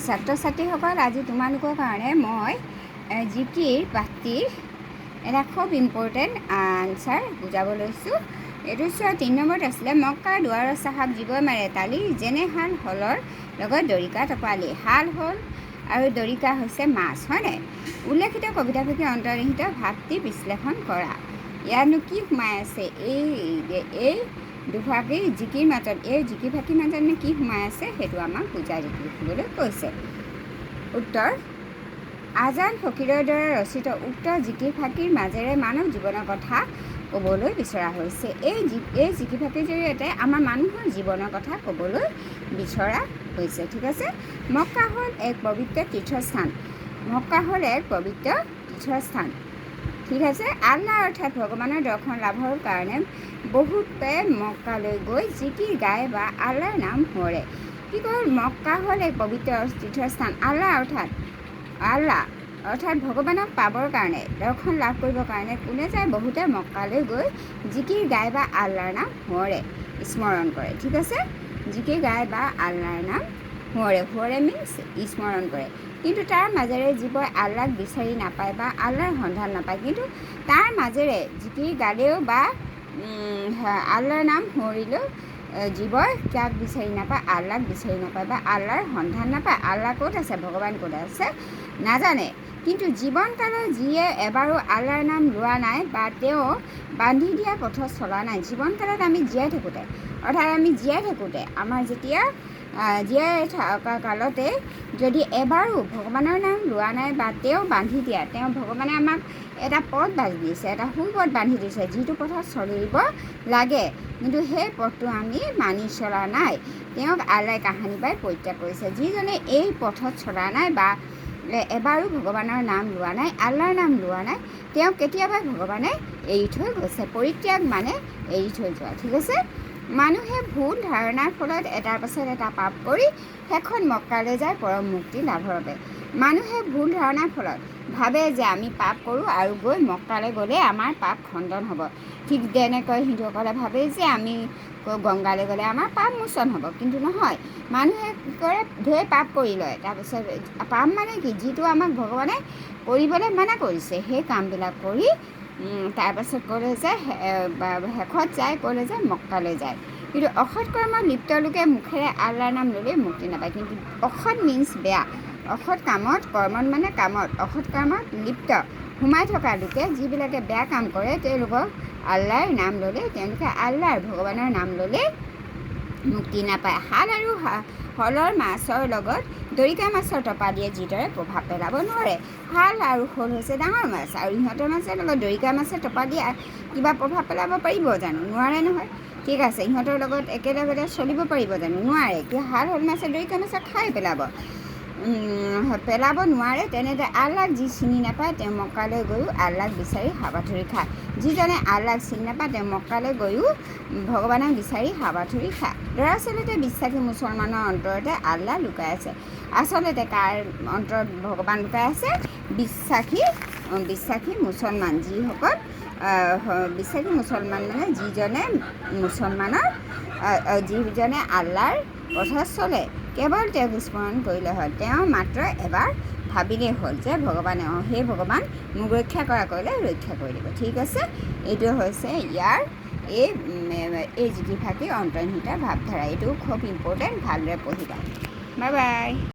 ছাত্ৰ ছাত্ৰীসকল, আজি তোমালোকৰ কাৰণে মই জিকিৰ পাঠটিৰ এটা খুব ইম্পৰ্টেণ্ট আনচাৰ বুজাব লৈছোঁ। এইটো চোৱা, 3 নম্বৰত আছিলে, মক্কাৰ দুৱাৰৰ চাহাব জীৱই মাৰে তালি, যেনে হাল হলৰ লগত দৰিকা টপালি। হাল হ'ল আৰু দৰিকা হৈছে মাছ, হয়নে? উল্লেখিত কবিতাফাঁকি অন্তৰ্নিহিত ভাৱটি বিশ্লেষণ কৰা। ইয়াতনো কি সোমাই আছে? এই দুফাঁকিৰ জিকিৰ মাজত, এই জিকিৰ ফাঁকিৰ মাজতনো কি সোমাই আছে সেইটো আমাক বুজাই লিখিবলৈ কৈছে। উত্তৰ: আজান ফকীৰৰ দ্বাৰা ৰচিত উক্ত জিকিৰ ফাঁকিৰ মাজেৰে মানৱ জীৱনৰ কথা ক'বলৈ বিচৰা হৈছে। এই জিকিৰ ফাঁকিৰ জৰিয়তে আমাৰ মানুহৰ জীৱনৰ কথা ক'বলৈ বিচৰা হৈছে। ঠিক আছে। মক্কা হ'ল এক পবিত্ৰ তীৰ্থস্থান। মক্কা হ'ল এক পবিত্ৰ তীৰ্থস্থান। ঠিক আছে। আল্লাহ অৰ্থাৎ ভগৱানৰ দৰ্শন লাভৰ কাৰণে বহুতে মক্কালৈ গৈ জিকিৰ গায় বা আল্লাহৰ নাম সোঁৱৰে। কি কয়? মক্কা হ'ল এক পবিত্ৰ তীৰ্থস্থান। আল্লাহ অৰ্থাৎ ভগৱানক পাবৰ কাৰণে, দৰ্শন লাভ কৰিবৰ কাৰণে কোনে যায়? বহুতে মক্কালৈ গৈ জিকিৰ গায় বা আল্লাহৰ নাম সোঁৱৰে, স্মৰণ কৰে। ঠিক আছে। জিকিৰ গায় বা আল্লাহৰ নাম সোঁৱৰে মিনছ স্মৰণ কৰে। কিন্তু তাৰ মাজেৰে যিবোৰে আল্লাহক বিচাৰি নাপায় বা আল্লাহৰ সন্ধান নাপায়, কিন্তু তাৰ মাজেৰে জিকিৰ গালেও বা আল্লাহৰ নাম সোঁৱৰিলেও জীৱই কাক বিচাৰি নাপায়? আল্লাহক বিচাৰি নাপায় বা আল্লাহৰ সন্ধান নাপায়। আল্লাহ ক'ত আছে, ভগৱান ক'ত আছে নাজানে। কিন্তু জীৱনকালত যিয়ে এবাৰো আল্লাহৰ নাম লোৱা নাই বা তেওঁ বান্ধি দিয়া পথত চলা নাই, জীৱনকালত আমি জীয়াই থাকোঁতে, অৰ্থাৎ আমি জীয়াই থাকোঁতে, আমাৰ যেতিয়া জীয়াই থকা কালতে যদি এবাৰো ভগৱানৰ নাম লোৱা নাই বা তেওঁ বান্ধি দিয়া, তেওঁ ভগৱানে আমাক এটা পথ বান্ধি দিছে, এটা সুপথ বান্ধি দিছে, যিটো পথত চলিব লাগে, কিন্তু সেই পথটো আমি মানি চলা নাই, তেওঁক আল্লাই কাহানি বাই পৰিত্যাগ কৰিছে। যিজনে এই পথত চলা নাই বা এবাৰো ভগৱানৰ নাম লোৱা নাই, আল্লাহৰ নাম লোৱা নাই, তেওঁক কেতিয়াবা ভগৱানে এৰি থৈ গৈছে। পৰিত্যাগ মানে এৰি থৈ যোৱা। ঠিক আছে। মানুহে ভুল ধাৰণাৰ ফলত এটাৰ পাছত এটা পাপ কৰি শেষত মক্কালৈ যায় পৰম মুক্তি লাভৰ বাবে। মানুহে ভুল ধাৰণাৰ ফলত ভাবে যে আমি পাপ কৰোঁ আৰু গৈ মক্কালৈ গ'লে আমাৰ পাপ খণ্ডন হ'ব। ঠিক তেনেকৈ হিন্দুসকলে ভাবে যে আমি গংগালৈ গ'লে আমাৰ পাপ মোচন হ'ব, কিন্তু নহয়। মানুহে কি কৰে? ঢেৰ পাপ কৰি লয়। তাৰপিছত পাপ মানে কি? যিটো আমাক ভগৱানে কৰিবলৈ মানা কৰিছে, সেই কামবিলাক কৰি তাৰপাছত ক'লে যে শেষত যায়, ক'লে যে মক্কালৈ যায়। কিন্তু অসৎ কৰ্মত লিপ্ত লোকে মুখেৰে আল্লাহৰ নাম ল'লে মুক্তি নাপায়। কিন্তু অসৎ মিনছ বেয়া। অসৎ কামত, কৰ্মত মানে কামত, অসৎ কামত লিপ্ত সোমাই থকা লোকে, যিবিলাকে বেয়া কাম কৰে, তেওঁলোকক আল্লাহৰ নাম ল'লে, তেওঁলোকে আল্লাহৰ ভগৱানৰ নাম ল'লে মুক্তি নাপায়। হাল আৰু হলৰ মাছৰ লগত দৰিকা মাছৰ টপা দিয়ে যিদৰে প্ৰভাৱ পেলাব নোৱাৰে। হাল আৰু শ'ল হৈছে ডাঙৰ মাছ, আৰু ইহঁতৰ মাছৰ লগত দৰিকা মাছে টপা দিয়ে কিবা প্ৰভাৱ পেলাব পাৰিব জানো? নোৱাৰে নহয়। ঠিক আছে। ইহঁতৰ লগত একেলগতে চলিব পাৰিব জানো? নোৱাৰে। কি হাল শ'ল মাছে দৰিকা মাছে খাই পেলাব নোৱাৰে। তেনেদৰে আল্লাহক যি চিনি নাপায়, তেওঁ মক্কালৈ গৈও আল্লাহক বিচাৰি হাবাথুৰি খায়। যিজনে আল্লাহক চিনি নাপায়, তেওঁ মক্কালৈ গৈও ভগৱানক বিচাৰি হাবাথুৰি খায়। দৰাচলতে বিশ্বাসী মুছলমানৰ অন্তৰতে আল্লাহ লুকাই আছে। আচলতে কাৰ অন্তৰত ভগৱান লুকাই আছে? বিশ্বাসী মুছলমান, যিসকল বিশ্বাসী মুছলমান মানে যিজনে আল্লাহৰ পথত চলে, কেৱল তেওঁক স্মৰণ কৰিলে হ'ল। তেওঁ মাত্ৰ এবাৰ ভাবিলেই হ'ল যে ভগৱানে সেই ভগৱান মোক ৰক্ষা কৰা কৰিলে ৰক্ষা কৰি দিব। ঠিক আছে। এইটো হৈছে ইয়াৰ এই জিকিৰ ফাঁকিৰ অন্তৰ্নিহিত ভাৱধাৰা। এইটো খুব ইম্পৰ্টেণ্ট, ভালদৰে পঢ়িবা। Bye bye.